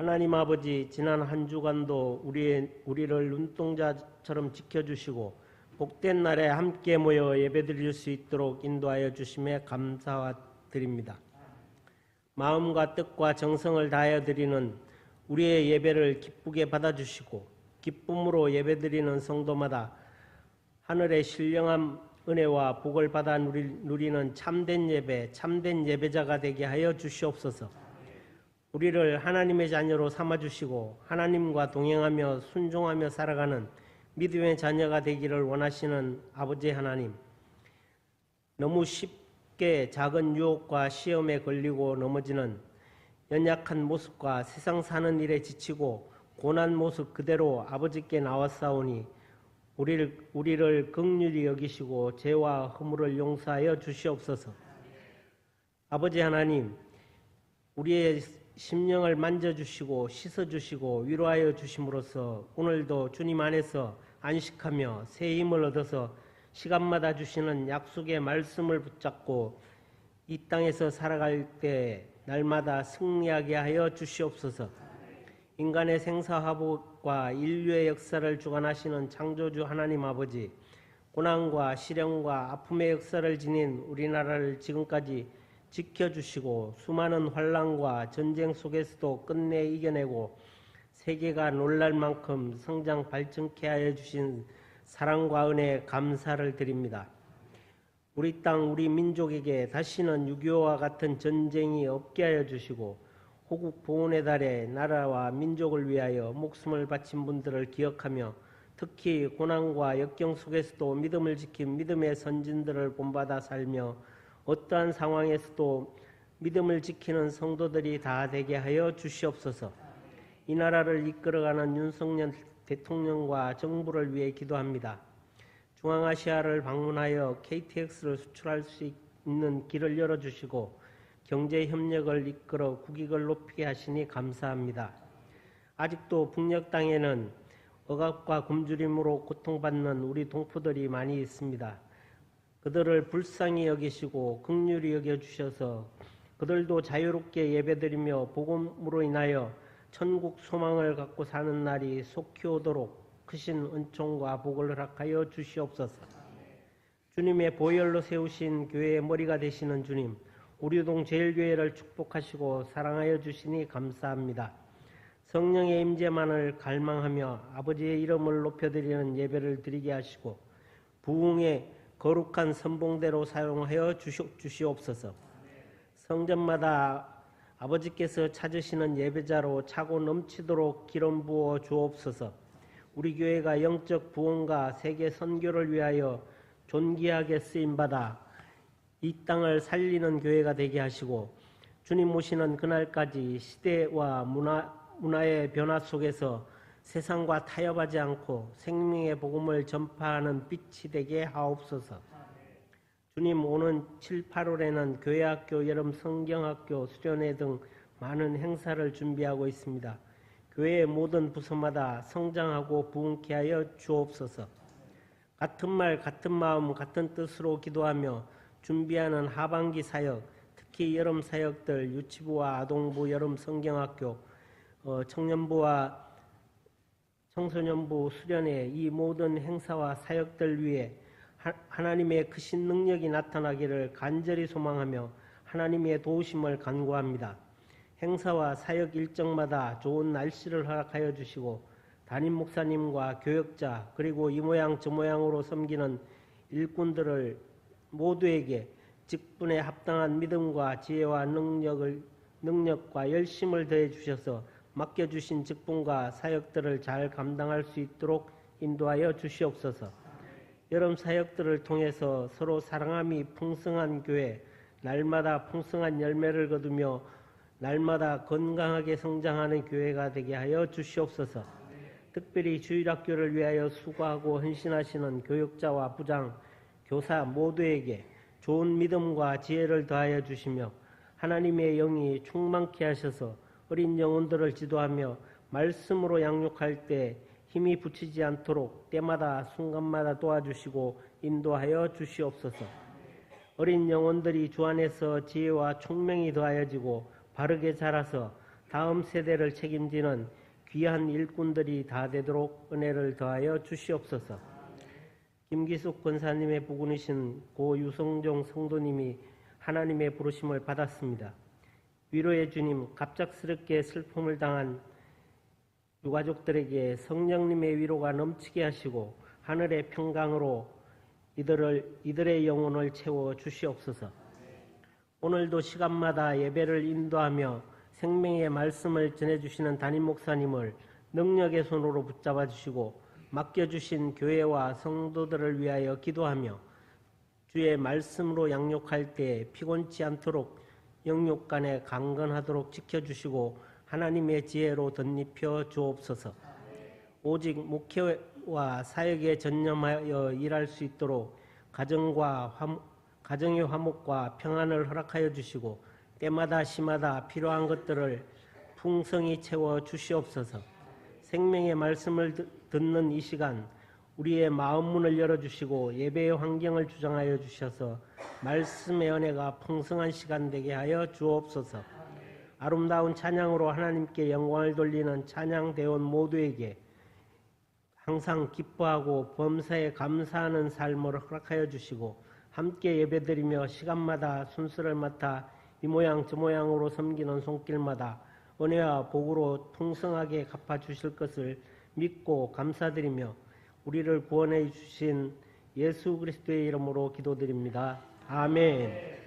하나님 아버지, 지난 한 주간도 우리를 눈동자처럼 지켜주시고 복된 날에 함께 모여 예배드릴 수 있도록 인도하여 주심에 감사와 드립니다. 마음과 뜻과 정성을 다하여 드리는 우리의 예배를 기쁘게 받아주시고 기쁨으로 예배드리는 성도마다 하늘의 신령한 은혜와 복을 받아 누리는 참된 예배, 참된 예배자가 되게 하여 주시옵소서. 우리를 하나님의 자녀로 삼아주시고 하나님과 동행하며 순종하며 살아가는 믿음의 자녀가 되기를 원하시는 아버지 하나님, 너무 쉽게 작은 유혹과 시험에 걸리고 넘어지는 연약한 모습과 세상 사는 일에 지치고 고난 모습 그대로 아버지께 나왔사오니 우리를 긍휼히 여기시고 죄와 허물을 용서하여 주시옵소서. 아버지 하나님, 우리의 심령을 만져주시고 씻어주시고 위로하여 주심으로써 오늘도 주님 안에서 안식하며 새 힘을 얻어서 시간마다 주시는 약속의 말씀을 붙잡고 이 땅에서 살아갈 때 날마다 승리하게 하여 주시옵소서. 인간의 생사화복과 인류의 역사를 주관하시는 창조주 하나님 아버지, 고난과 시련과 아픔의 역사를 지닌 우리나라를 지금까지 지켜주시고 수많은 환난과 전쟁 속에서도 끝내 이겨내고 세계가 놀랄 만큼 성장 발전케 하여 주신 사랑과 은혜에 감사를 드립니다. 우리 땅 우리 민족에게 다시는 6.25와 같은 전쟁이 없게 하여 주시고 호국 보훈의 달에 나라와 민족을 위하여 목숨을 바친 분들을 기억하며 특히 고난과 역경 속에서도 믿음을 지킨 믿음의 선진들을 본받아 살며 어떠한 상황에서도 믿음을 지키는 성도들이 다 되게 하여 주시옵소서. 이 나라를 이끌어가는 윤석열 대통령과 정부를 위해 기도합니다. 중앙아시아를 방문하여 KTX를 수출할 수 있는 길을 열어주시고 경제협력을 이끌어 국익을 높이게 하시니 감사합니다. 아직도 북녘 땅에는 억압과 굶주림으로 고통받는 우리 동포들이 많이 있습니다. 그들을 불쌍히 여기시고 긍휼히 여겨주셔서 그들도 자유롭게 예배드리며 복음으로 인하여 천국 소망을 갖고 사는 날이 속히 오도록 크신 은총과 복을 허락하여 주시옵소서. 주님의 보혈로 세우신 교회의 머리가 되시는 주님, 우리동 제일교회를 축복하시고 사랑하여 주시니 감사합니다. 성령의 임재만을 갈망하며 아버지의 이름을 높여드리는 예배를 드리게 하시고 부흥의 거룩한 선봉대로 사용하여 주시옵소서. 성전마다 아버지께서 찾으시는 예배자로 차고 넘치도록 기름 부어 주옵소서. 우리 교회가 영적 부흥과 세계 선교를 위하여 존귀하게 쓰임받아 이 땅을 살리는 교회가 되게 하시고 주님 오시는 그날까지 시대와 문화의 변화 속에서 세상과 타협하지 않고 생명의 복음을 전파하는 빛이 되게 하옵소서. 주님, 오는 7, 8월에는 교회학교, 여름 성경학교, 수련회 등 많은 행사를 준비하고 있습니다. 교회의 모든 부서마다 성장하고 부흥케 하여 주옵소서. 같은 말, 같은 마음, 같은 뜻으로 기도하며 준비하는 하반기 사역, 특히 여름 사역들, 유치부와 아동부, 여름 성경학교, 청년부와 청소년부 수련회 이 모든 행사와 사역들 위해 하나님의 크신 능력이 나타나기를 간절히 소망하며 하나님의 도우심을 간구합니다. 행사와 사역 일정마다 좋은 날씨를 허락하여 주시고 담임 목사님과 교역자 그리고 이 모양 저 모양으로 섬기는 일꾼들을 모두에게 직분에 합당한 믿음과 지혜와 능력과 열심을 더해 주셔서 맡겨주신 직분과 사역들을 잘 감당할 수 있도록 인도하여 주시옵소서. 여름 사역들을 통해서 서로 사랑함이 풍성한 교회, 날마다 풍성한 열매를 거두며 날마다 건강하게 성장하는 교회가 되게 하여 주시옵소서. 특별히 주일학교를 위하여 수고하고 헌신하시는 교육자와 부장, 교사 모두에게 좋은 믿음과 지혜를 더하여 주시며 하나님의 영이 충만케 하셔서 어린 영혼들을 지도하며 말씀으로 양육할 때 힘이 붙이지 않도록 때마다 순간마다 도와주시고 인도하여 주시옵소서. 어린 영혼들이 주 안에서 지혜와 총명이 더하여지고 바르게 자라서 다음 세대를 책임지는 귀한 일꾼들이 다 되도록 은혜를 더하여 주시옵소서. 김기숙 권사님의 부군이신 고 유성종 성도님이 하나님의 부르심을 받았습니다. 위로의 주님, 갑작스럽게 슬픔을 당한 유가족들에게 성령님의 위로가 넘치게 하시고 하늘의 평강으로 이들의 영혼을 채워 주시옵소서. 오늘도 시간마다 예배를 인도하며 생명의 말씀을 전해주시는 담임 목사님을 능력의 손으로 붙잡아 주시고 맡겨주신 교회와 성도들을 위하여 기도하며 주의 말씀으로 양육할 때 피곤치 않도록 영육간에 강건하도록 지켜주시고 하나님의 지혜로 덧입혀 주옵소서. 오직 목회와 사역에 전념하여 일할 수 있도록 가정의 화목과 평안을 허락하여 주시고 때마다 시마다 필요한 것들을 풍성히 채워 주시옵소서. 생명의 말씀을 듣는 이 시간 우리의 마음 문을 열어주시고 예배의 환경을 주장하여 주셔서 말씀의 은혜가 풍성한 시간 되게 하여 주옵소서. 아름다운 찬양으로 하나님께 영광을 돌리는 찬양대원 모두에게 항상 기뻐하고 범사에 감사하는 삶을 허락하여 주시고 함께 예배드리며 시간마다 순서를 맡아 이 모양 저 모양으로 섬기는 손길마다 은혜와 복으로 풍성하게 갚아주실 것을 믿고 감사드리며 우리를 구원해 주신 예수 그리스도의 이름으로 기도드립니다. 아멘.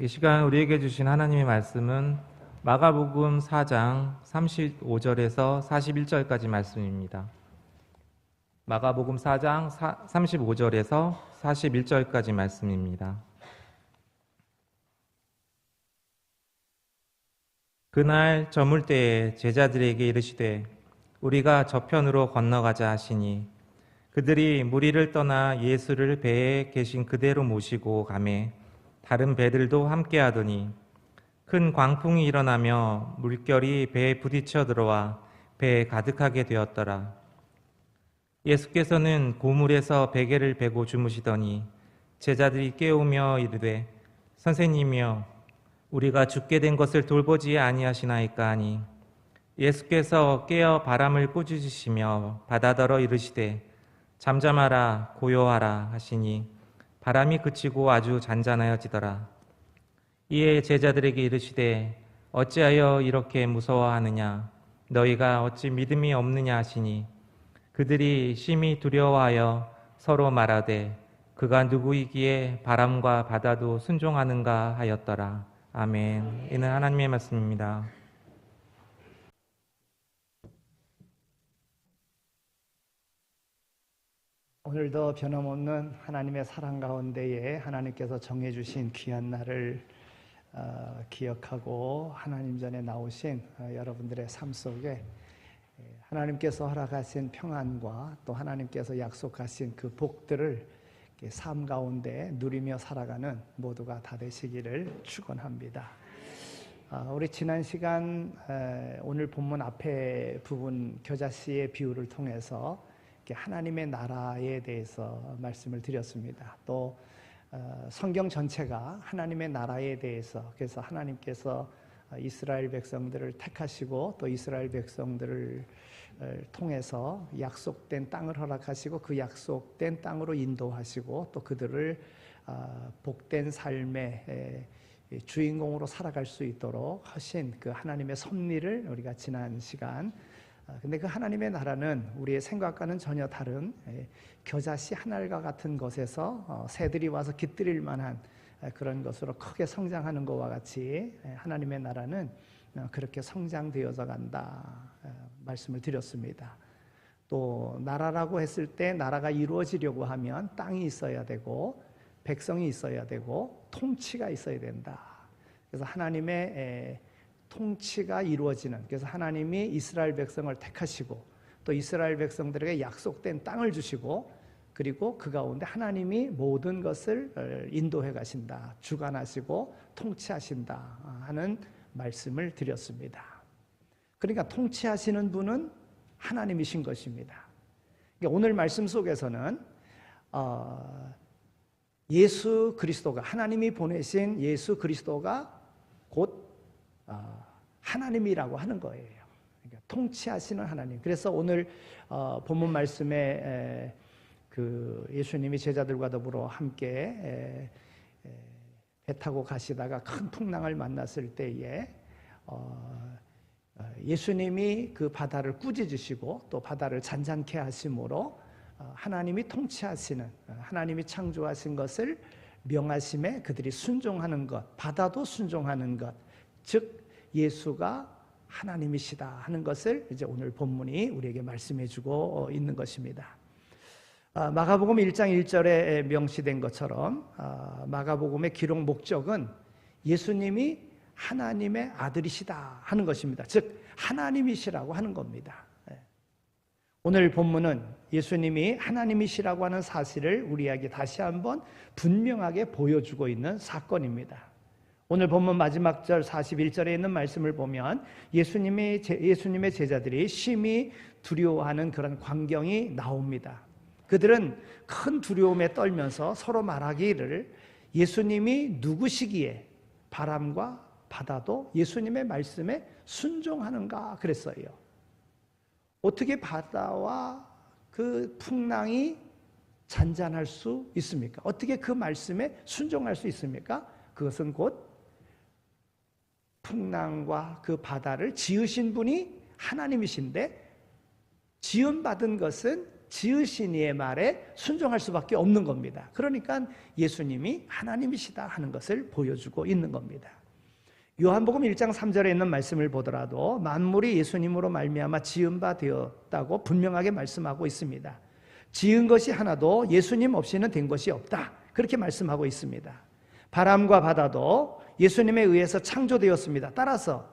이 시간 우리에게 주신 하나님의 말씀은 마가복음 4장 35절에서 41절까지 말씀입니다. 마가복음 4장 35절에서 41절까지 말씀입니다. 그날 저물 때에 제자들에게 이르시되 우리가 저편으로 건너가자 하시니 그들이 무리를 떠나 예수를 배에 계신 그대로 모시고 가매 다른 배들도 함께하더니 큰 광풍이 일어나며 물결이 배에 부딪혀 들어와 배에 가득하게 되었더라. 예수께서는 고물에서 베개를 베고 주무시더니 제자들이 깨우며 이르되 선생님이여 우리가 죽게 된 것을 돌보지 아니하시나이까 하니 예수께서 깨어 바람을 꾸짖으시며 바다더러 이르시되 잠잠하라 고요하라 하시니 바람이 그치고 아주 잔잔하여지더라. 이에 제자들에게 이르시되 어찌하여 이렇게 무서워하느냐 너희가 어찌 믿음이 없느냐 하시니 그들이 심히 두려워하여 서로 말하되 그가 누구이기에 바람과 바다도 순종하는가 하였더라. 아멘. 이는 하나님의 말씀입니다. 오늘도 변함없는 하나님의 사랑 가운데에 하나님께서 정해주신 귀한 날을 기억하고 하나님 전에 나오신 여러분들의 삶 속에 하나님께서 허락하신 평안과 또 하나님께서 약속하신 그 복들을 삶 가운데 누리며 살아가는 모두가 다 되시기를 축원합니다. 우리 지난 시간 오늘 본문 앞에 부분 겨자씨의 비유를 통해서 하나님의 나라에 대해서 말씀을 드렸습니다. 또 성경 전체가 하나님의 나라에 대해서 그래서 하나님께서 이스라엘 백성들을 택하시고 또 이스라엘 백성들을 통해서 약속된 땅을 허락하시고 그 약속된 땅으로 인도하시고 또 그들을 복된 삶의 주인공으로 살아갈 수 있도록 하신 그 하나님의 섭리를 우리가 지난 시간 근데 그 하나님의 나라는 우리의 생각과는 전혀 다른 겨자씨 한 알과 같은 것에서 새들이 와서 깃들일 만한 그런 것으로 크게 성장하는 것과 같이 하나님의 나라는 그렇게 성장되어져 간다 말씀을 드렸습니다. 또 나라라고 했을 때 나라가 이루어지려고 하면 땅이 있어야 되고 백성이 있어야 되고 통치가 있어야 된다. 그래서 하나님의 통치가 이루어지는, 그래서 하나님이 이스라엘 백성을 택하시고 또 이스라엘 백성들에게 약속된 땅을 주시고 그리고 그 가운데 하나님이 모든 것을 인도해 가신다, 주관하시고 통치하신다 하는 말씀을 드렸습니다. 그러니까 통치하시는 분은 하나님이신 것입니다. 그러니까 오늘 말씀 속에서는 예수 그리스도가, 하나님이 보내신 예수 그리스도가 곧 하나님이라고 하는 거예요. 그러니까 통치하시는 하나님. 그래서 오늘 본문 말씀에 그 예수님이 제자들과 더불어 함께 배 타고 가시다가 큰 풍랑을 만났을 때에 예수님이 그 바다를 꾸짖으시고 또 바다를 잔잔케 하심으로 하나님이 통치하시는, 하나님이 창조하신 것을 명하심에 그들이 순종하는 것, 바다도 순종하는 것, 즉 예수가 하나님이시다 하는 것을 이제 오늘 본문이 우리에게 말씀해 주고 있는 것입니다. 마가복음 1장 1절에 명시된 것처럼 마가복음의 기록 목적은 예수님이 하나님의 아들이시다 하는 것입니다. 즉 하나님이시라고 하는 겁니다. 오늘 본문은 예수님이 하나님이시라고 하는 사실을 우리에게 다시 한번 분명하게 보여주고 있는 사건입니다. 오늘 본문 마지막 절 41절에 있는 말씀을 보면 예수님의 제자들이 심히 두려워하는 그런 광경이 나옵니다. 그들은 큰 두려움에 떨면서 서로 말하기를 예수님이 누구시기에 바람과 바다도 예수님의 말씀에 순종하는가 그랬어요. 어떻게 바다와 그 풍랑이 잔잔할 수 있습니까? 어떻게 그 말씀에 순종할 수 있습니까? 그것은 곧 풍랑과 그 바다를 지으신 분이 하나님이신데 지음받은 것은 지으신 이의 말에 순종할 수밖에 없는 겁니다. 그러니까 예수님이 하나님이시다 하는 것을 보여주고 있는 겁니다. 요한복음 1장 3절에 있는 말씀을 보더라도 만물이 예수님으로 말미암아 지은 바 되었다고 분명하게 말씀하고 있습니다. 지은 것이 하나도 예수님 없이는 된 것이 없다, 그렇게 말씀하고 있습니다. 바람과 바다도 예수님에 의해서 창조되었습니다. 따라서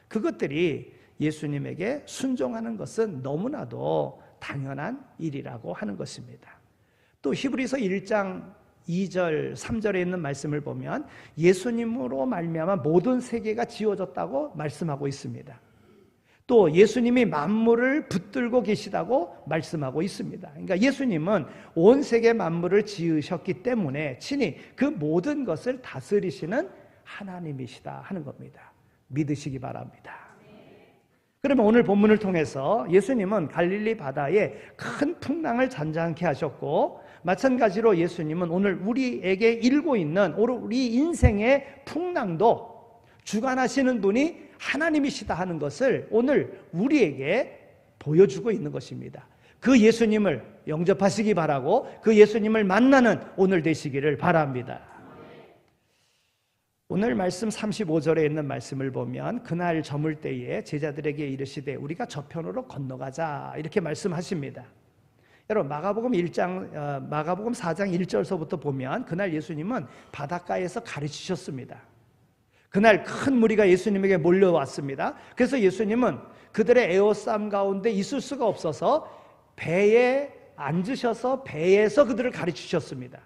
그것들이 예수님에게 순종하는 것은 너무나도 당연한 일이라고 하는 것입니다. 또 히브리서 1장 2절, 3절에 있는 말씀을 보면 예수님으로 말미암아 모든 세계가 지어졌다고 말씀하고 있습니다. 또 예수님이 만물을 붙들고 계시다고 말씀하고 있습니다. 그러니까 예수님은 온 세계 만물을 지으셨기 때문에 친히 그 모든 것을 다스리시는 하나님이시다 하는 겁니다. 믿으시기 바랍니다. 그러면 오늘 본문을 통해서 예수님은 갈릴리 바다에 큰 풍랑을 잔잔케 하셨고 마찬가지로 예수님은 오늘 우리에게 일고 있는 우리 인생의 풍랑도 주관하시는 분이 하나님이시다 하는 것을 오늘 우리에게 보여주고 있는 것입니다. 그 예수님을 영접하시기 바라고 그 예수님을 만나는 오늘 되시기를 바랍니다. 오늘 말씀 35절에 있는 말씀을 보면 그날 저물 때에 제자들에게 이르시되 우리가 저편으로 건너가자 이렇게 말씀하십니다. 여러분 마가복음 4장 1절서부터 보면 그날 예수님은 바닷가에서 가르치셨습니다. 그날 큰 무리가 예수님에게 몰려왔습니다. 그래서 예수님은 그들의 에워싸움 가운데 있을 수가 없어서 배에 앉으셔서 배에서 그들을 가르치셨습니다.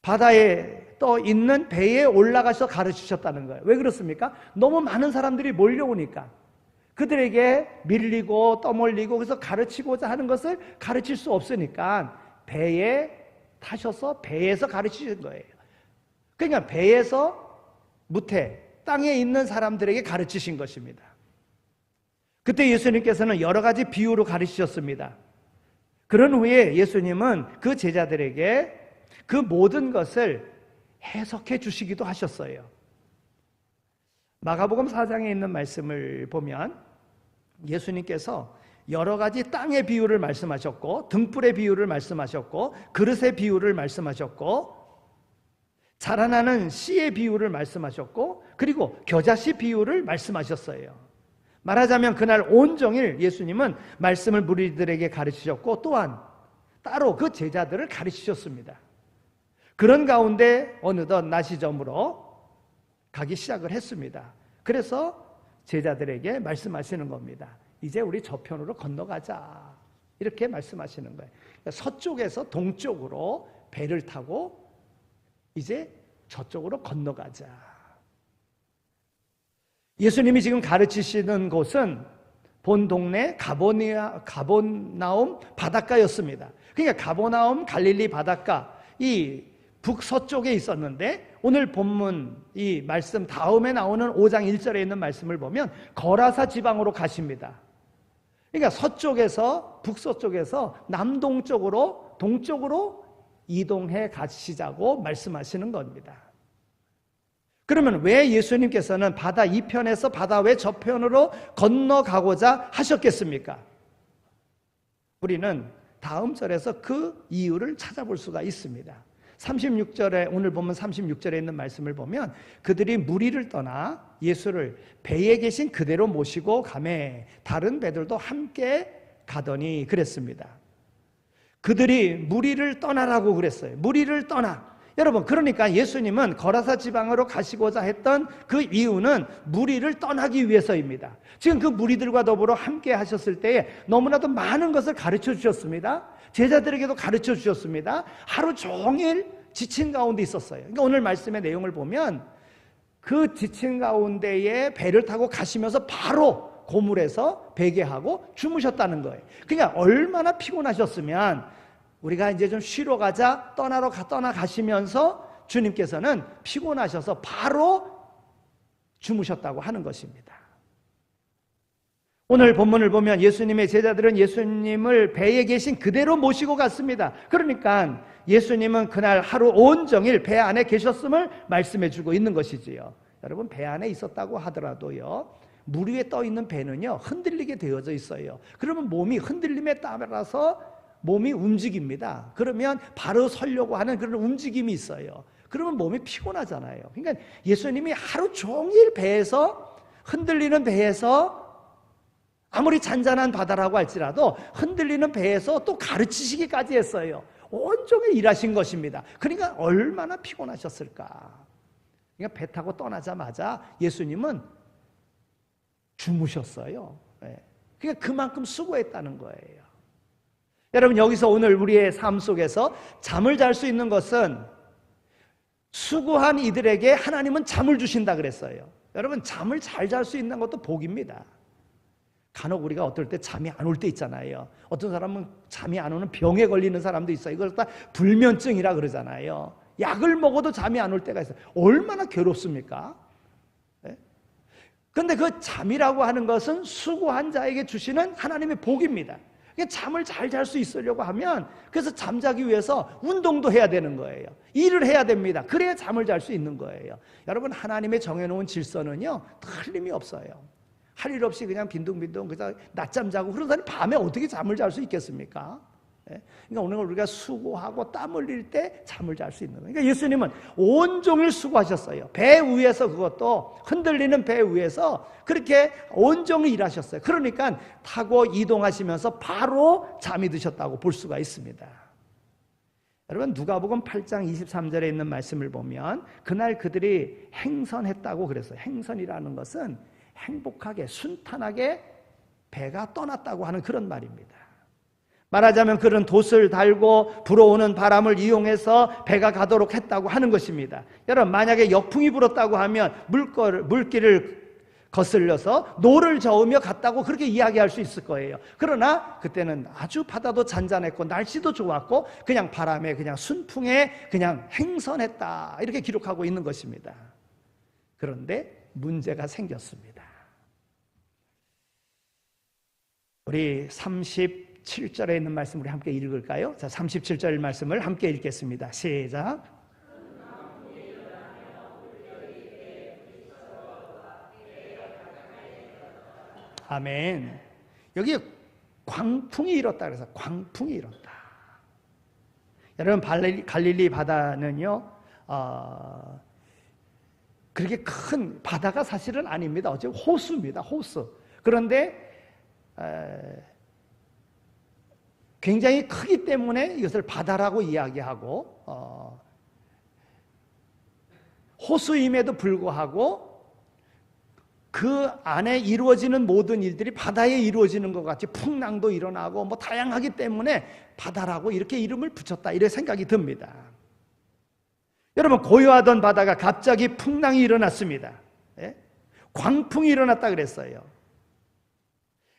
바다에 떠 있는 배에 올라가서 가르치셨다는 거예요. 왜 그렇습니까? 너무 많은 사람들이 몰려오니까 그들에게 밀리고 떠몰리고 그래서 가르치고자 하는 것을 가르칠 수 없으니까 배에 타셔서 배에서 가르치신 거예요. 그러니까 배에서 무태 땅에 있는 사람들에게 가르치신 것입니다. 그때 예수님께서는 여러 가지 비유로 가르치셨습니다. 그런 후에 예수님은 그 제자들에게 그 모든 것을 해석해 주시기도 하셨어요. 마가복음 4장에 있는 말씀을 보면 예수님께서 여러 가지 땅의 비유를 말씀하셨고 등불의 비유를 말씀하셨고 그릇의 비유를 말씀하셨고 자라나는 씨의 비유를 말씀하셨고 그리고 겨자씨 비유를 말씀하셨어요. 말하자면 그날 온종일 예수님은 말씀을 무리들에게 가르치셨고 또한 따로 그 제자들을 가르치셨습니다. 그런 가운데 어느덧 낮이 저물어 가기 시작을 했습니다. 그래서 제자들에게 말씀하시는 겁니다. 이제 우리 저편으로 건너가자. 이렇게 말씀하시는 거예요. 그러니까 서쪽에서 동쪽으로 배를 타고 이제 저쪽으로 건너가자. 예수님이 지금 가르치시는 곳은 본 동네 가버나움 바닷가였습니다. 그러니까 가버나움 갈릴리 바닷가 이 북서쪽에 있었는데 오늘 본문 이 말씀 다음에 나오는 5장 1절에 있는 말씀을 보면 거라사 지방으로 가십니다. 그러니까 서쪽에서 북서쪽에서 남동쪽으로 동쪽으로 이동해 가시자고 말씀하시는 겁니다. 그러면 왜 예수님께서는 바다 이편에서 바다 외 저편으로 건너가고자 하셨겠습니까? 우리는 다음 절에서 그 이유를 찾아볼 수가 있습니다. 36절에 오늘 보면 36절에 있는 말씀을 보면 그들이 무리를 떠나 예수를 배에 계신 그대로 모시고 가매 다른 배들도 함께 가더니 그랬습니다. 그들이 무리를 떠나라고 그랬어요. 무리를 떠나. 여러분, 그러니까 예수님은 거라사 지방으로 가시고자 했던 그 이유는 무리를 떠나기 위해서입니다. 지금 그 무리들과 더불어 함께 하셨을 때에 너무나도 많은 것을 가르쳐 주셨습니다. 제자들에게도 가르쳐 주셨습니다. 하루 종일 지친 가운데 있었어요. 그러니까 오늘 말씀의 내용을 보면 그 지친 가운데에 배를 타고 가시면서 바로 고물에서 베개하고 주무셨다는 거예요. 그러니까 얼마나 피곤하셨으면 우리가 이제 좀 쉬러 가자 떠나가시면서 주님께서는 피곤하셔서 바로 주무셨다고 하는 것입니다. 오늘 본문을 보면 예수님의 제자들은 예수님을 배에 계신 그대로 모시고 갔습니다. 그러니까 예수님은 그날 하루 온종일 배 안에 계셨음을 말씀해 주고 있는 것이지요. 여러분, 배 안에 있었다고 하더라도요, 물 위에 떠 있는 배는요 흔들리게 되어져 있어요. 그러면 몸이 흔들림에 따라서 몸이 움직입니다. 그러면 바로 서려고 하는 그런 움직임이 있어요. 그러면 몸이 피곤하잖아요. 그러니까 예수님이 하루 종일 배에서 흔들리는 배에서 아무리 잔잔한 바다라고 할지라도 흔들리는 배에서 또 가르치시기까지 했어요. 온종일 일하신 것입니다. 그러니까 얼마나 피곤하셨을까. 그러니까 배 타고 떠나자마자 예수님은 주무셨어요. 그러니까 그만큼 수고했다는 거예요. 여러분, 여기서 오늘 우리의 삶 속에서 잠을 잘 수 있는 것은 수고한 이들에게 하나님은 잠을 주신다 그랬어요. 여러분, 잠을 잘 잘 수 있는 것도 복입니다. 간혹 우리가 어떨 때 잠이 안 올 때 있잖아요. 어떤 사람은 잠이 안 오는 병에 걸리는 사람도 있어요. 이걸 다 불면증이라 그러잖아요. 약을 먹어도 잠이 안 올 때가 있어요. 얼마나 괴롭습니까? 그런데 그 잠이라고 하는 것은 수고한 자에게 주시는 하나님의 복입니다. 잠을 잘 잘 수 있으려고 하면 그래서 잠자기 위해서 운동도 해야 되는 거예요. 일을 해야 됩니다. 그래야 잠을 잘 수 있는 거예요. 여러분, 하나님의 정해놓은 질서는요 틀림이 없어요. 할 일 없이 그냥 빈둥빈둥 그냥 낮잠 자고 그런 사람이 밤에 어떻게 잠을 잘 수 있겠습니까? 그러니까 오늘 우리가 수고하고 땀 흘릴 때 잠을 잘 수 있는 거예요. 그러니까 예수님은 온종일 수고하셨어요. 배 위에서, 그것도 흔들리는 배 위에서 그렇게 온종일 일하셨어요. 그러니까 타고 이동하시면서 바로 잠이 드셨다고 볼 수가 있습니다. 여러분, 누가복음 8장 23절에 있는 말씀을 보면 그날 그들이 행선했다고 그랬어요. 행선이라는 것은 행복하게 순탄하게 배가 떠났다고 하는 그런 말입니다. 말하자면 그런 돛을 달고 불어오는 바람을 이용해서 배가 가도록 했다고 하는 것입니다. 여러분, 만약에 역풍이 불었다고 하면 물길을 거슬려서 노를 저으며 갔다고 그렇게 이야기할 수 있을 거예요. 그러나 그때는 아주 바다도 잔잔했고 날씨도 좋았고 그냥 바람에 그냥 순풍에 그냥 행선했다 이렇게 기록하고 있는 것입니다. 그런데 문제가 생겼습니다. 우리 37절에 있는 말씀 우리 함께 읽을까요? 자, 37절 말씀을 함께 읽겠습니다. 시작. 아멘. 여기 광풍이 일었다 그래서 광풍이 일었다. 여러분, 갈릴리 바다는요 그렇게 큰 바다가 사실은 아닙니다. 어째 호수입니다. 호수. 그런데 굉장히 크기 때문에 이것을 바다라고 이야기하고 호수임에도 불구하고 그 안에 이루어지는 모든 일들이 바다에 이루어지는 것 같이 풍랑도 일어나고 뭐 다양하기 때문에 바다라고 이렇게 이름을 붙였다, 이런 생각이 듭니다. 여러분, 고요하던 바다가 갑자기 풍랑이 일어났습니다. 예? 광풍이 일어났다 그랬어요.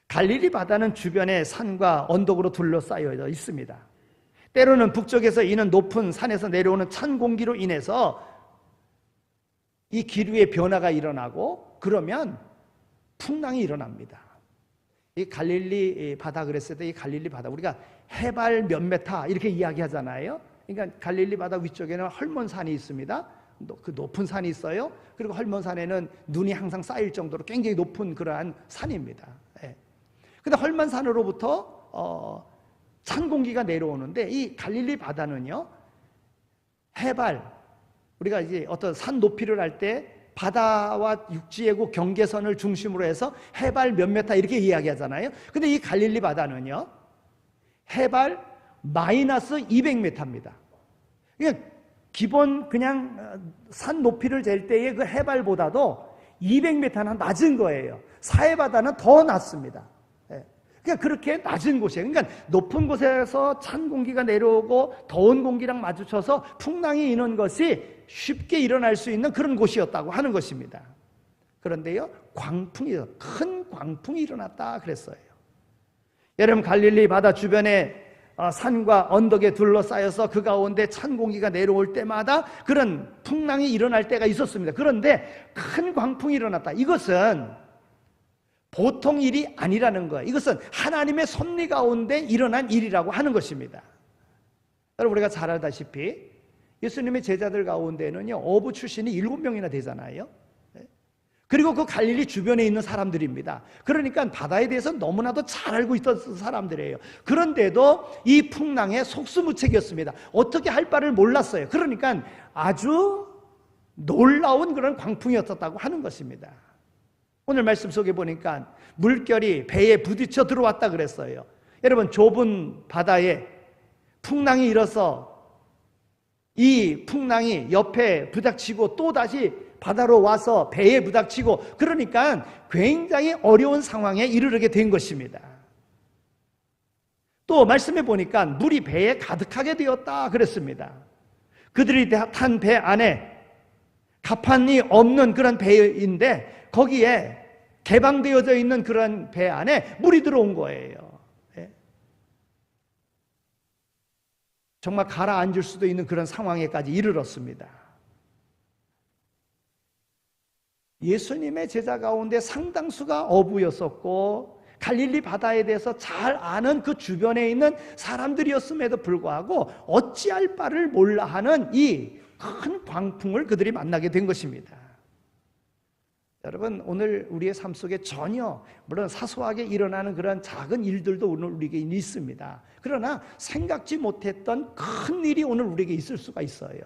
갈릴리 바다는 주변에 산과 언덕으로 둘러싸여 있습니다. 때로는 북쪽에서 이는 높은 산에서 내려오는 찬 공기로 인해서 이 기류의 변화가 일어나고 그러면 풍랑이 일어납니다. 이 갈릴리 바다 그랬을 때 이 갈릴리 바다, 우리가 해발 몇 메타 이렇게 이야기하잖아요. 그러니까 갈릴리 바다 위쪽에는 헐몬산이 있습니다. 그 높은 산이 있어요. 그리고 헐몬산에는 눈이 항상 쌓일 정도로 굉장히 높은 그러한 산입니다. 예. 근데 헐몬산으로부터 찬 공기가 내려오는데 이 갈릴리 바다는요, 해발, 우리가 이제 어떤 산 높이를 할 때 바다와 육지의 경계선을 중심으로 해서 해발 몇 메타 이렇게 이야기하잖아요. 근데 이 갈릴리 바다는요, 해발 마이너스 200m입니다. 그러니까 기본 그냥 산 높이를 잴 때의 그 해발보다도 200m는 낮은 거예요. 사해 바다는 더 낮습니다. 그러니까 그렇게 낮은 곳이에요. 그러니까 높은 곳에서 찬 공기가 내려오고 더운 공기랑 마주쳐서 풍랑이 이는 것이 쉽게 일어날 수 있는 그런 곳이었다고 하는 것입니다. 그런데요, 큰 광풍이 일어났다 그랬어요. 여러분, 갈릴리 바다 주변에 산과 언덕에 둘러싸여서 그 가운데 찬 공기가 내려올 때마다 그런 풍랑이 일어날 때가 있었습니다. 그런데 큰 광풍이 일어났다. 이것은 보통 일이 아니라는 거예요. 이것은 하나님의 섭리 가운데 일어난 일이라고 하는 것입니다. 여러분, 우리가 잘 알다시피 예수님의 제자들 가운데는요, 어부 출신이 7명이나 되잖아요. 그리고 그 갈릴리 주변에 있는 사람들입니다. 그러니까 바다에 대해서 너무나도 잘 알고 있던 사람들이에요. 그런데도 이 풍랑에 속수무책이었습니다. 어떻게 할 바를 몰랐어요. 그러니까 아주 놀라운 그런 광풍이었다고 하는 것입니다. 오늘 말씀 속에 보니까 물결이 배에 부딪혀 들어왔다 그랬어요. 여러분, 좁은 바다에 풍랑이 일어서 이 풍랑이 옆에 부닥치고 또 다시 바다로 와서 배에 부닥치고, 그러니까 굉장히 어려운 상황에 이르게 된 것입니다. 또 말씀해 보니까 물이 배에 가득하게 되었다 그랬습니다. 그들이 탄 배 안에 가판이 없는 그런 배인데 거기에 개방되어져 있는 그런 배 안에 물이 들어온 거예요. 정말 가라앉을 수도 있는 그런 상황에까지 이르렀습니다. 예수님의 제자 가운데 상당수가 어부였었고 갈릴리 바다에 대해서 잘 아는 그 주변에 있는 사람들이었음에도 불구하고 어찌할 바를 몰라 하는 이 큰 광풍을 그들이 만나게 된 것입니다. 여러분, 오늘 우리의 삶 속에 전혀, 물론 사소하게 일어나는 그런 작은 일들도 오늘 우리에게 있습니다. 그러나 생각지 못했던 큰 일이 오늘 우리에게 있을 수가 있어요.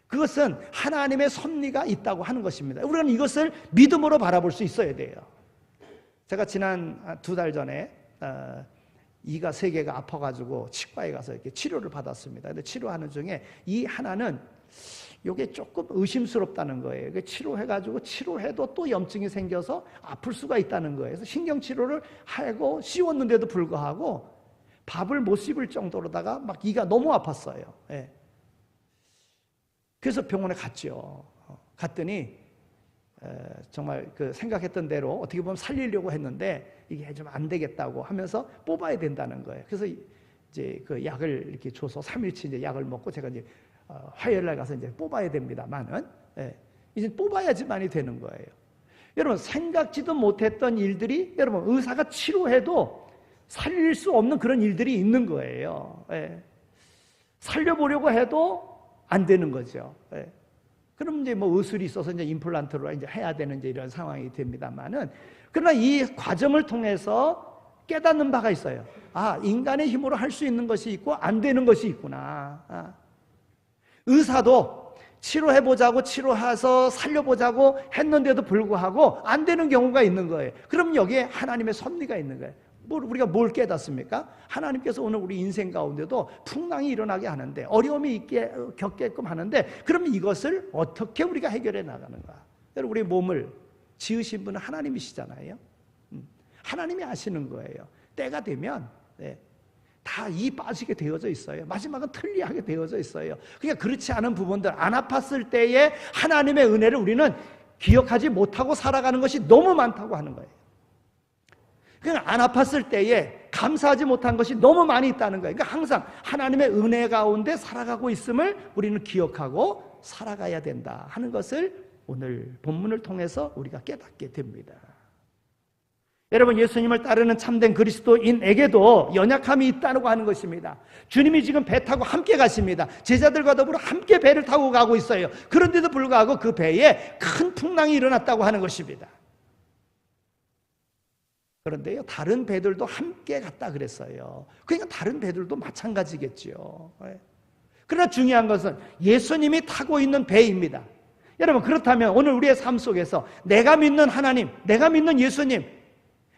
그것은 하나님의 섭리가 있다고 하는 것입니다. 우리는 이것을 믿음으로 바라볼 수 있어야 돼요. 제가 지난 2달 전에 이가 3개가 아파가지고 치과에 가서 이렇게 치료를 받았습니다. 근데 치료하는 중에 이 하나는 이게 조금 의심스럽다는 거예요. 치료해가지고 치료해도 또 염증이 생겨서 아플 수가 있다는 거예요. 그래서 신경치료를 하고 씌웠는데도 불구하고 밥을 못 씹을 정도로다가 막 이가 너무 아팠어요. 예. 그래서 병원에 갔죠. 갔더니 정말 그 생각했던 대로 어떻게 보면 살리려고 했는데 이게 좀 안 되겠다고 하면서 뽑아야 된다는 거예요. 그래서 이제 그 약을 이렇게 줘서 3일치 이제 약을 먹고 제가 이제 화요일 날 가서 이제 뽑아야 됩니다만은, 이제 뽑아야지만이 되는 거예요. 여러분, 생각지도 못했던 일들이, 여러분, 의사가 치료해도 살릴 수 없는 그런 일들이 있는 거예요. 살려보려고 해도 안 되는 거죠. 그럼 이제 뭐 의술이 있어서 이제 임플란트로 이제 해야 되는 이제 이런 상황이 됩니다만은, 그러나 이 과정을 통해서 깨닫는 바가 있어요. 아, 인간의 힘으로 할 수 있는 것이 있고 안 되는 것이 있구나. 의사도 치료해보자고 치료해서 살려보자고 했는데도 불구하고 안 되는 경우가 있는 거예요. 그럼 여기에 하나님의 섭리가 있는 거예요. 우리가 뭘 깨닫습니까? 하나님께서 오늘 우리 인생 가운데도 풍랑이 일어나게 하는데, 어려움이 겪게끔 하는데, 그럼 이것을 어떻게 우리가 해결해 나가는가? 여러분, 우리 몸을 지으신 분은 하나님이시잖아요. 하나님이 아시는 거예요. 때가 되면 다 이 빠지게 되어져 있어요. 마지막은 틀리하게 되어져 있어요. 그러니까 그렇지 않은 부분들, 안 아팠을 때에 하나님의 은혜를 우리는 기억하지 못하고 살아가는 것이 너무 많다고 하는 거예요. 그러니까 안 아팠을 때에 감사하지 못한 것이 너무 많이 있다는 거예요. 그러니까 항상 하나님의 은혜 가운데 살아가고 있음을 우리는 기억하고 살아가야 된다 하는 것을 오늘 본문을 통해서 우리가 깨닫게 됩니다. 여러분, 예수님을 따르는 참된 그리스도인에게도 연약함이 있다고 하는 것입니다. 주님이 지금 배 타고 함께 가십니다. 제자들과 더불어 함께 배를 타고 가고 있어요. 그런데도 불구하고 그 배에 큰 풍랑이 일어났다고 하는 것입니다. 그런데요, 다른 배들도 함께 갔다 그랬어요. 그러니까 다른 배들도 마찬가지겠죠. 그러나 중요한 것은 예수님이 타고 있는 배입니다. 여러분, 그렇다면 오늘 우리의 삶 속에서 내가 믿는 하나님, 내가 믿는 예수님,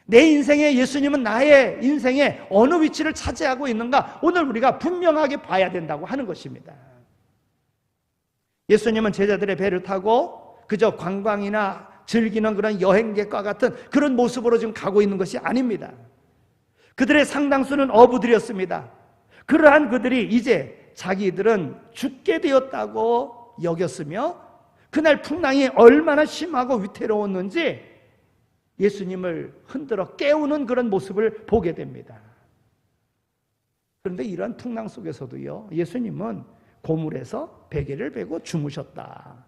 내 인생의 예수님은 나의 인생에 어느 위치를 차지하고 있는가, 오늘 우리가 분명하게 봐야 된다고 하는 것입니다. 예수님은 제자들의 배를 타고 그저 관광이나 즐기는 그런 여행객과 같은 그런 모습으로 지금 가고 있는 것이 아닙니다. 그들의 상당수는 어부들이었습니다. 그러한 그들이 이제 자기들은 죽게 되었다고 여겼으며, 그날 풍랑이 얼마나 심하고 위태로웠는지 예수님을 흔들어 깨우는 그런 모습을 보게 됩니다. 그런데 이러한 풍랑 속에서도요, 예수님은 고물에서 베개를 베고 주무셨다.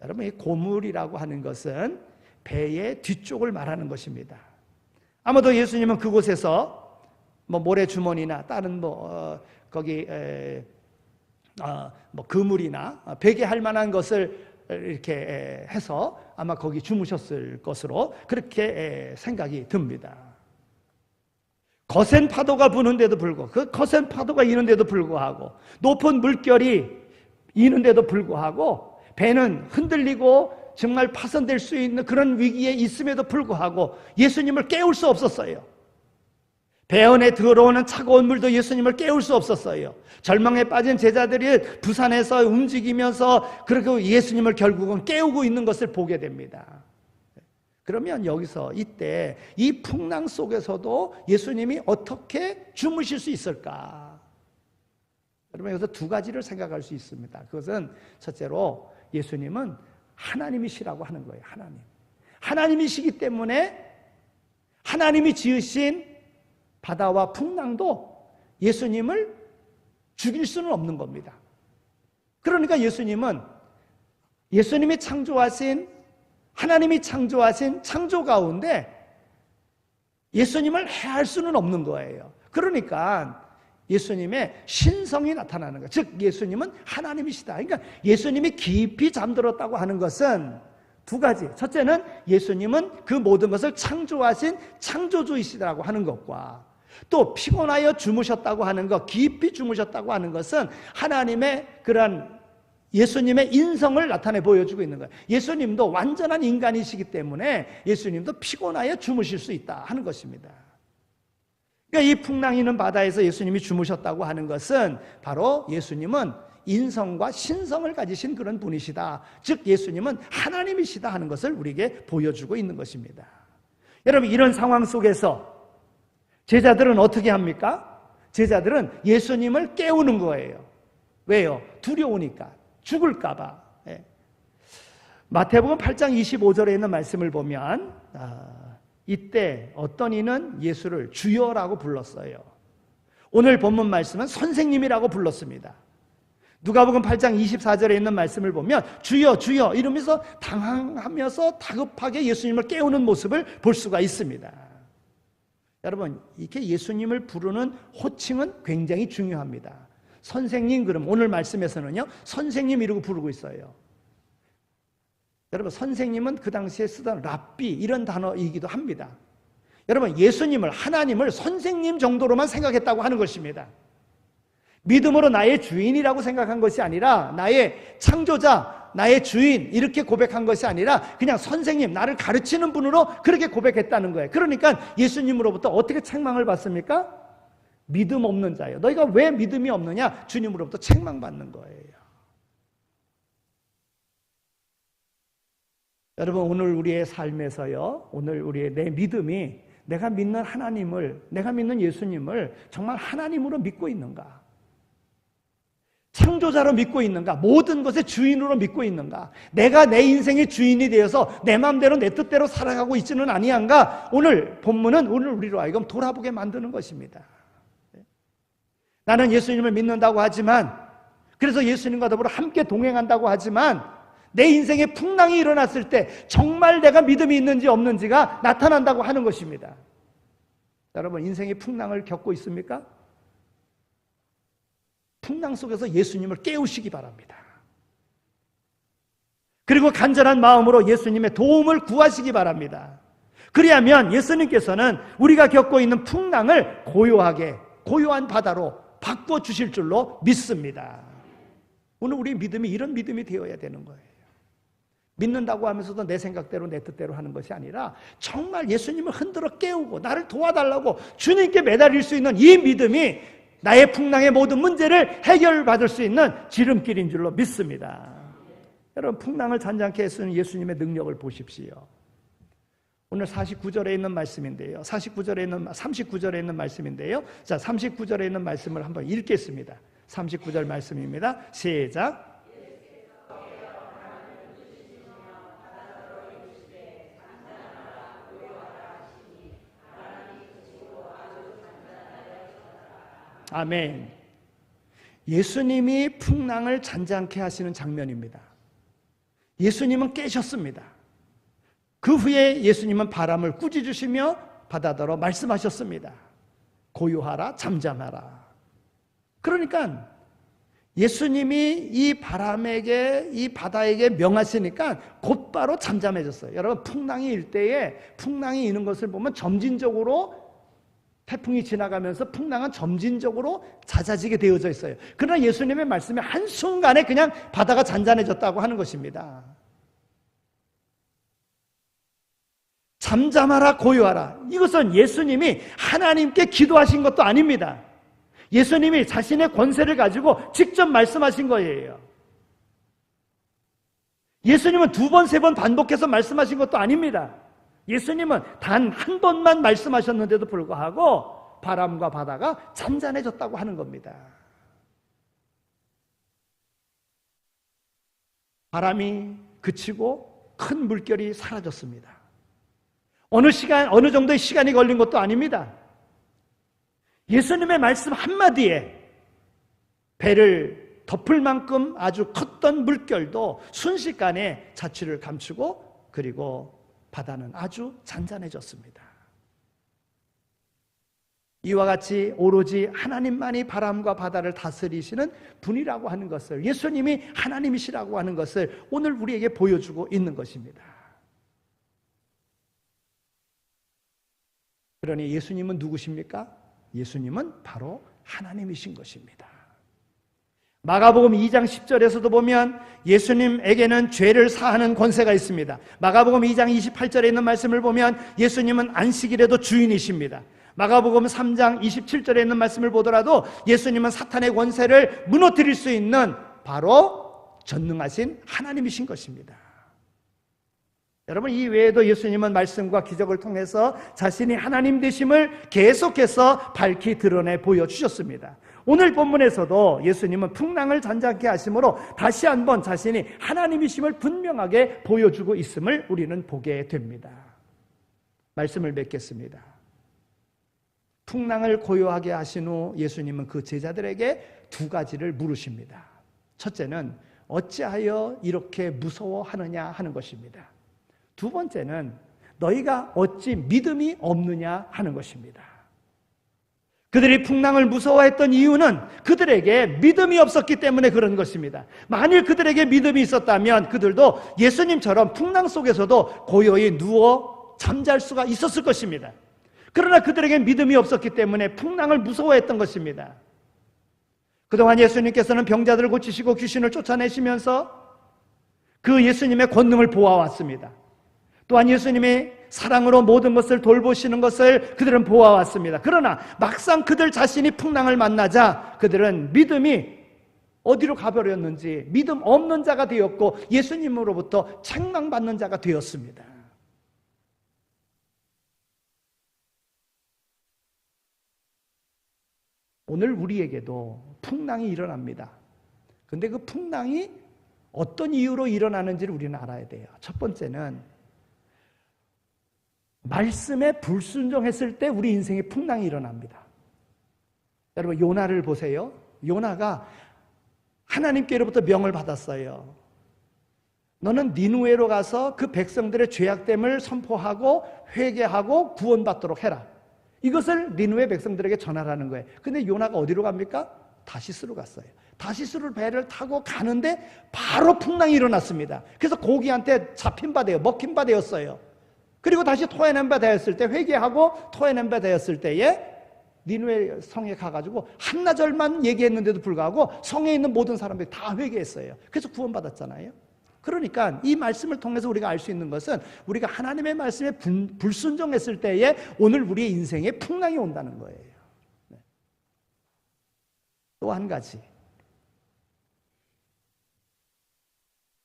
여러분, 이 고물이라고 하는 것은 배의 뒤쪽을 말하는 것입니다. 아마도 예수님은 그곳에서 모래주머니나 다른 거기 그물이나 베개할 만한 것을 이렇게 해서 아마 거기 주무셨을 것으로 그렇게 생각이 듭니다. 거센 파도가 부는데도 불구하고, 그 거센 파도가 이는데도 불구하고, 높은 물결이 이는데도 불구하고, 배는 흔들리고 정말 파손될 수 있는 그런 위기에 있음에도 불구하고 예수님을 깨울 수 없었어요. 배 안에 들어오는 차가운 물도 예수님을 깨울 수 없었어요. 절망에 빠진 제자들이 부산에서 움직이면서 그렇게 예수님을 결국은 깨우고 있는 것을 보게 됩니다. 그러면 여기서 이때 이 풍랑 속에서도 예수님이 어떻게 주무실 수 있을까? 여러분, 여기서 두 가지를 생각할 수 있습니다. 그것은 첫째로 예수님은 하나님이시라고 하는 거예요. 하나님이시기 때문에 하나님이 지으신 바다와 풍랑도 예수님을 죽일 수는 없는 겁니다. 그러니까 예수님이 창조하신, 하나님이 창조하신 창조 가운데 예수님을 해할 수는 없는 거예요. 그러니까 예수님의 신성이 나타나는 거예요. 즉 예수님은 하나님이시다. 그러니까 예수님이 깊이 잠들었다고 하는 것은 두 가지. 첫째는 예수님은 그 모든 것을 창조하신 창조주이시라고 하는 것과, 또 피곤하여 주무셨다고 하는 것, 깊이 주무셨다고 하는 것은 하나님의 그러한 예수님의 인성을 나타내 보여주고 있는 거예요. 예수님도 완전한 인간이시기 때문에 예수님도 피곤하여 주무실 수 있다 하는 것입니다. 그러니까 이 풍랑이 있는 바다에서 예수님이 주무셨다고 하는 것은 바로 예수님은 인성과 신성을 가지신 그런 분이시다. 즉 예수님은 하나님이시다 하는 것을 우리에게 보여주고 있는 것입니다. 여러분, 이런 상황 속에서 제자들은 어떻게 합니까? 제자들은 예수님을 깨우는 거예요. 왜요? 두려우니까, 죽을까 봐. 마태복음 8장 25절에 있는 말씀을 보면 이때 어떤 이는 예수를 주여라고 불렀어요. 오늘 본문 말씀은 선생님이라고 불렀습니다. 누가복음 8장 24절에 있는 말씀을 보면 주여 주여 이러면서 당황하면서 다급하게 예수님을 깨우는 모습을 볼 수가 있습니다. 여러분, 이렇게 예수님을 부르는 호칭은 굉장히 중요합니다. 선생님, 그럼 오늘 말씀에서는요, 선생님 이러고 부르고 있어요. 여러분, 선생님은 그 당시에 쓰던 랍비 이런 단어이기도 합니다. 여러분, 예수님을, 하나님을 선생님 정도로만 생각했다고 하는 것입니다. 믿음으로 나의 주인이라고 생각한 것이 아니라 나의 창조자, 나의 주인 이렇게 고백한 것이 아니라 그냥 선생님, 나를 가르치는 분으로 그렇게 고백했다는 거예요. 그러니까 예수님으로부터 어떻게 책망을 받습니까? 믿음 없는 자예요. 너희가 왜 믿음이 없느냐? 주님으로부터 책망받는 거예요. 여러분, 오늘 우리의 삶에서요, 오늘 우리의 내 믿음이 내가 믿는 하나님을, 내가 믿는 예수님을 정말 하나님으로 믿고 있는가? 창조자로 믿고 있는가? 모든 것의 주인으로 믿고 있는가? 내가 내 인생의 주인이 되어서 내 마음대로 내 뜻대로 살아가고 있지는 아니한가? 오늘 본문은 오늘 우리로 하여금 돌아보게 만드는 것입니다. 나는 예수님을 믿는다고 하지만, 그래서 예수님과 더불어 함께 동행한다고 하지만 내 인생에 풍랑이 일어났을 때 정말 내가 믿음이 있는지 없는지가 나타난다고 하는 것입니다. 여러분, 인생의 풍랑을 겪고 있습니까? 풍랑 속에서 예수님을 깨우시기 바랍니다. 그리고 간절한 마음으로 예수님의 도움을 구하시기 바랍니다. 그리하면 예수님께서는 우리가 겪고 있는 풍랑을 고요한 바다로 바꿔 주실 줄로 믿습니다. 오늘 우리 믿음이 이런 믿음이 되어야 되는 거예요. 믿는다고 하면서도 내 생각대로 내 뜻대로 하는 것이 아니라 정말 예수님을 흔들어 깨우고 나를 도와달라고 주님께 매달릴 수 있는 이 믿음이 나의 풍랑의 모든 문제를 해결받을 수 있는 지름길인 줄로 믿습니다. 여러분, 풍랑을 잔잔케 해주는 예수님의 능력을 보십시오. 오늘 49절에 있는 말씀인데요. 39절에 있는 말씀인데요. 자, 39절에 있는 말씀을 한번 읽겠습니다. 39절 말씀입니다. 시작. 아멘. 예수님이 풍랑을 잔잔케 하시는 장면입니다. 예수님은 깨셨습니다. 그 후에 예수님은 바람을 꾸짖으시며 바다더러 말씀하셨습니다. 고요하라, 잠잠하라. 그러니까 예수님이 이 바람에게, 이 바다에게 명하시니까 곧바로 잠잠해졌어요. 여러분, 풍랑이 일 때에 풍랑이 이는 것을 보면 점진적으로 태풍이 지나가면서 풍랑은 점진적으로 잦아지게 되어져 있어요. 그러나 예수님의 말씀에 한순간에 그냥 바다가 잔잔해졌다고 하는 것입니다. 잠잠하라, 고요하라. 이것은 예수님이 하나님께 기도하신 것도 아닙니다. 예수님이 자신의 권세를 가지고 직접 말씀하신 거예요. 예수님은 2번, 3번 반복해서 말씀하신 것도 아닙니다. 예수님은 단 한 번만 말씀하셨는데도 불구하고 바람과 바다가 잔잔해졌다고 하는 겁니다. 바람이 그치고 큰 물결이 사라졌습니다. 어느 정도의 시간이 걸린 것도 아닙니다. 예수님의 말씀 한마디에 배를 덮을 만큼 아주 컸던 물결도 순식간에 자취를 감추고, 그리고 바다는 아주 잔잔해졌습니다. 이와 같이 오로지 하나님만이 바람과 바다를 다스리시는 분이라고 하는 것을, 예수님이 하나님이시라고 하는 것을 오늘 우리에게 보여주고 있는 것입니다. 그러니 예수님은 누구십니까? 예수님은 바로 하나님이신 것입니다. 마가복음 2장 10절에서도 보면 예수님에게는 죄를 사하는 권세가 있습니다. 마가복음 2장 28절에 있는 말씀을 보면 예수님은 안식일에도 주인이십니다. 마가복음 3장 27절에 있는 말씀을 보더라도 예수님은 사탄의 권세를 무너뜨릴 수 있는 바로 전능하신 하나님이신 것입니다. 여러분, 이 외에도 예수님은 말씀과 기적을 통해서 자신이 하나님 되심을 계속해서 밝히 드러내 보여주셨습니다. 오늘 본문에서도 예수님은 풍랑을 잔잔케 하심으로 다시 한번 자신이 하나님이심을 분명하게 보여주고 있음을 우리는 보게 됩니다. 말씀을 맺겠습니다. 풍랑을 고요하게 하신 후 예수님은 그 제자들에게 2가지를 물으십니다. 첫째는 어찌하여 이렇게 무서워하느냐 하는 것입니다. 2번째는 너희가 어찌 믿음이 없느냐 하는 것입니다. 그들이 풍랑을 무서워했던 이유는 그들에게 믿음이 없었기 때문에 그런 것입니다. 만일 그들에게 믿음이 있었다면 그들도 예수님처럼 풍랑 속에서도 고요히 누워 잠잘 수가 있었을 것입니다. 그러나 그들에게 믿음이 없었기 때문에 풍랑을 무서워했던 것입니다. 그동안 예수님께서는 병자들을 고치시고 귀신을 쫓아내시면서 그 예수님의 권능을 보아왔습니다. 또한 예수님이 사랑으로 모든 것을 돌보시는 것을 그들은 보아왔습니다. 그러나 막상 그들 자신이 풍랑을 만나자 그들은 믿음이 어디로 가버렸는지 믿음 없는 자가 되었고 예수님으로부터 책망받는 자가 되었습니다. 오늘 우리에게도 풍랑이 일어납니다. 근데 그 풍랑이 어떤 이유로 일어나는지를 우리는 알아야 돼요. 첫 번째는 말씀에 불순종했을 때 우리 인생에 풍랑이 일어납니다. 여러분 요나를 보세요. 요나가 하나님께로부터 명을 받았어요. 너는 니느웨로 가서 그 백성들의 죄악됨을 선포하고 회개하고 구원받도록 해라. 이것을 니느웨 백성들에게 전하라는 거예요. 근데 요나가 어디로 갑니까? 다시스로 갔어요. 다시스로 배를 타고 가는데 바로 풍랑이 일어났습니다. 그래서 고기한테 잡힌 바 되어 먹힌 바 되었어요. 그리고 다시 토해낸 바 되었을 때 회개하고 토해낸 바 되었을 때에 니느웨 성에 가가지고 한나절만 얘기했는데도 불구하고 성에 있는 모든 사람들이 다 회개했어요. 그래서 구원받았잖아요. 그러니까 이 말씀을 통해서 우리가 알 수 있는 것은 우리가 하나님의 말씀에 불순종했을 때에 오늘 우리의 인생에 풍랑이 온다는 거예요. 또 한 가지,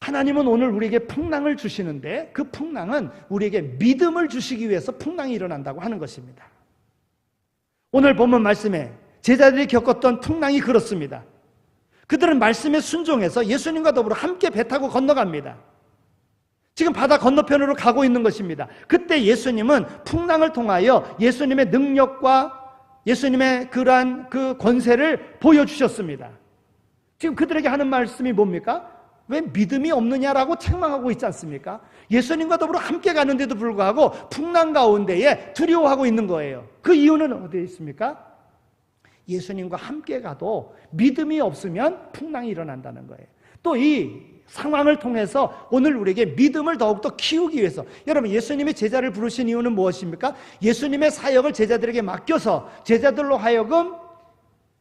하나님은 오늘 우리에게 풍랑을 주시는데 그 풍랑은 우리에게 믿음을 주시기 위해서 풍랑이 일어난다고 하는 것입니다. 오늘 본문 말씀에 제자들이 겪었던 풍랑이 그렇습니다. 그들은 말씀에 순종해서 예수님과 더불어 함께 배 타고 건너갑니다. 지금 바다 건너편으로 가고 있는 것입니다. 그때 예수님은 풍랑을 통하여 예수님의 능력과 예수님의 그러한 그 권세를 보여주셨습니다. 지금 그들에게 하는 말씀이 뭡니까? 왜 믿음이 없느냐라고 책망하고 있지 않습니까? 예수님과 더불어 함께 가는데도 불구하고 풍랑 가운데에 두려워하고 있는 거예요. 그 이유는 어디에 있습니까? 예수님과 함께 가도 믿음이 없으면 풍랑이 일어난다는 거예요. 또 이 상황을 통해서 오늘 우리에게 믿음을 더욱더 키우기 위해서, 여러분 예수님이 제자를 부르신 이유는 무엇입니까? 예수님의 사역을 제자들에게 맡겨서 제자들로 하여금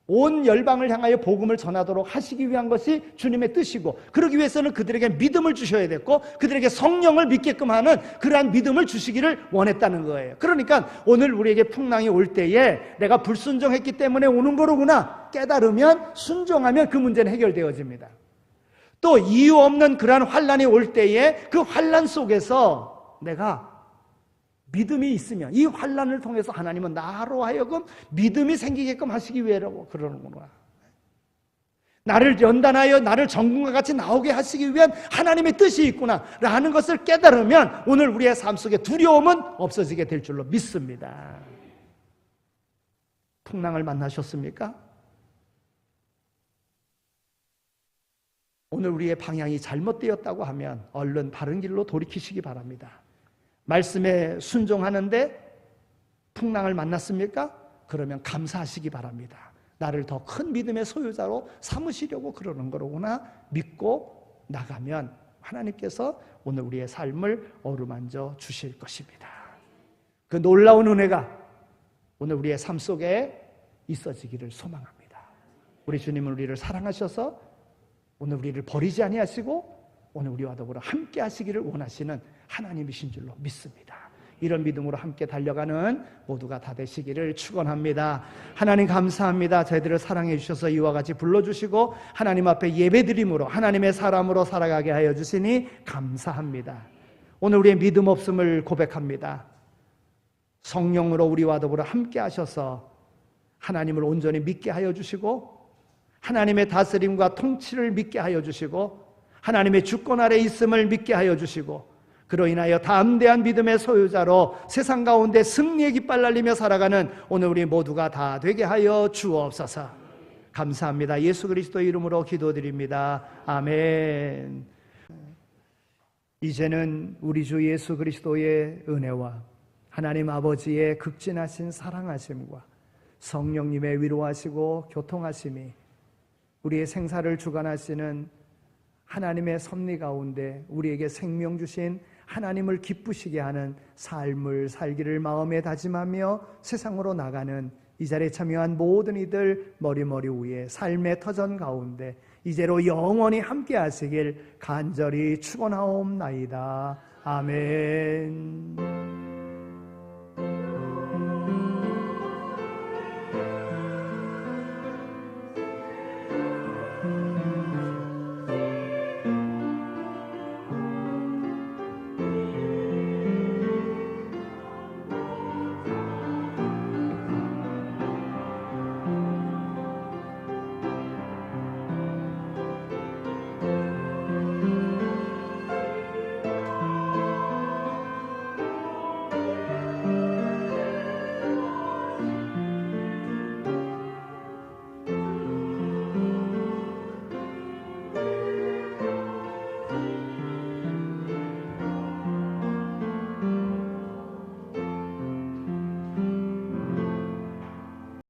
온 열방을 향하여 복음을 전하도록 하시기 위한 것이 주님의 뜻이고, 그러기 위해서는 그들에게 믿음을 주셔야 됐고 그들에게 성령을 믿게끔 하는 그러한 믿음을 주시기를 원했다는 거예요. 그러니까 오늘 우리에게 풍랑이 올 때에 내가 불순종했기 때문에 오는 거로구나 깨달으면, 순종하면 그 문제는 해결되어집니다. 또 이유 없는 그러한 환란이 올 때에 그 환란 속에서 내가 믿음이 있으면 이 환란을 통해서 하나님은 나로 하여금 믿음이 생기게끔 하시기 위해라고 그러는구나. 나를 연단하여 나를 정금과 같이 나오게 하시기 위한 하나님의 뜻이 있구나 라는 것을 깨달으면 오늘 우리의 삶 속에 두려움은 없어지게 될 줄로 믿습니다. 풍랑을 만나셨습니까? 오늘 우리의 방향이 잘못되었다고 하면 얼른 바른 길로 돌이키시기 바랍니다. 말씀에 순종하는데 풍랑을 만났습니까? 그러면 감사하시기 바랍니다. 나를 더 큰 믿음의 소유자로 삼으시려고 그러는 거로구나 믿고 나가면 하나님께서 오늘 우리의 삶을 어루만져 주실 것입니다. 그 놀라운 은혜가 오늘 우리의 삶 속에 있어지기를 소망합니다. 우리 주님은 우리를 사랑하셔서 오늘 우리를 버리지 아니하시고 오늘 우리와 더불어 함께 하시기를 원하시는 하나님이신 줄로 믿습니다. 이런 믿음으로 함께 달려가는 모두가 다 되시기를 축원합니다. 하나님 감사합니다. 저희들을 사랑해 주셔서 이와 같이 불러주시고 하나님 앞에 예배드림으로 하나님의 사람으로 살아가게 하여 주시니 감사합니다. 오늘 우리의 믿음 없음을 고백합니다. 성령으로 우리와 더불어 함께 하셔서 하나님을 온전히 믿게 하여 주시고 하나님의 다스림과 통치를 믿게 하여 주시고 하나님의 주권 아래 있음을 믿게 하여 주시고 그로 인하여 담대한 믿음의 소유자로 세상 가운데 승리의 깃발 날리며 살아가는 오늘 우리 모두가 다 되게 하여 주옵소서. 감사합니다. 예수 그리스도의 이름으로 기도드립니다. 아멘. 이제는 우리 주 예수 그리스도의 은혜와 하나님 아버지의 극진하신 사랑하심과 성령님의 위로하시고 교통하심이 우리의 생사를 주관하시는 하나님의 섭리 가운데 우리에게 생명 주신 하나님을 기쁘시게 하는 삶을 살기를 마음에 다짐하며 세상으로 나가는 이 자리에 참여한 모든 이들 머리머리 위에 삶의 터전 가운데 이제로 영원히 함께 하시길 간절히 축원하옵나이다. 아멘.